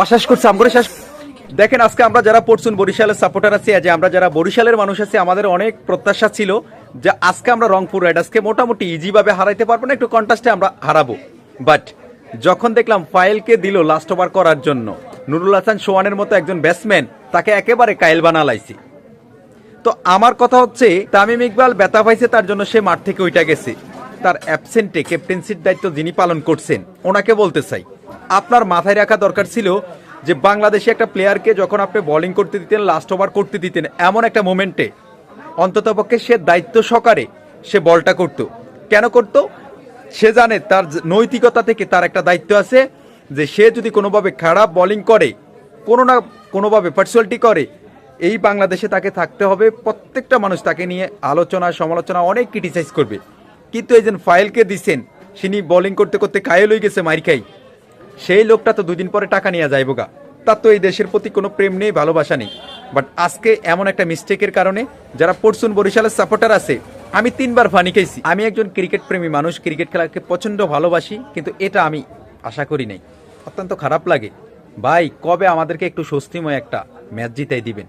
অশেষ করছে আমগরে শেষ। দেখেন আজকে আমরা যারা পড়ছুন বরিশালের সাপোর্টার আছি, যে আমরা যারা বরিশালের মানুষ আছি, আমাদের অনেক প্রত্যাশা ছিল যে আজকে আমরা রংপুর রাইডার্সকে মোটামুটি ইজি ভাবে হারাইতে পারবো না, একটু কন্টাস্টে আমরা হারাবো। বাট যখন দেখলাম ফাইলকে দিল লাস্ট ওভার করার জন্য, নুরুল হাসান সোহানের মতো একজন ব্যাটসম্যান, তাকে একেবারে কাইল বানালাইছি। তো আমার কথা হচ্ছে তামিম ইকবাল ব্যথা পাইছে, তার জন্য সে মাঠ থেকে উইটা গেছে। তার অ্যাবসেন্টে ক্যাপ্টেন্সির দায়িত্ব যিনি পালন করছেন ওনাকে বলতে চাই, আপনার মাথায় রাখা দরকার ছিল যে বাংলাদেশে একটা প্লেয়ারকে যখন আপনি বোলিং করতে দিতেন, লাস্ট ওভার করতে দিতেন, এমন একটা মোমেন্টে অন্ততপক্ষে সে দায়িত্ব সহকারে সে বলটা করত। কেন করত? সে জানে তার নৈতিকতা থেকে তার একটা দায়িত্ব আছে, যে সে যদি কোনোভাবে খারাপ বোলিং করে, কোনো না কোনোভাবে পার্সোনালিটি করে, এই বাংলাদেশে তাকে থাকতে হবে। প্রত্যেকটা মানুষ তাকে নিয়ে আলোচনা সমালোচনা অনেক ক্রিটিসাইজ করবে। কিন্তু এই যে ফাইলকে দিচ্ছেন, তিনি বোলিং করতে করতে কায়েল হয়ে গেছে মাইর খাই, সেই লোকটা তো 2 দিন পরে টাকা নিয়ে যাইব গা। তার তো এই দেশের প্রতি কোনো প্রেম নেই, ভালোবাসা নেই। বাট আজকে এমন একটা মিস্টেকের কারণে যারা পড়ছুন বরিশালের সাপোর্টার আছে, আমি 3বার ফানি খাইছি। আমি একজন ক্রিকেট প্রেমী মানুষ, ক্রিকেট খেলাকে প্রচণ্ড ভালোবাসি, কিন্তু এটা আমি আশা করি নাই। অত্যন্ত খারাপ লাগে ভাই, কবে আমাদেরকে একটু স্বস্তিময় একটা ম্যাচ জিতাই দিবেন।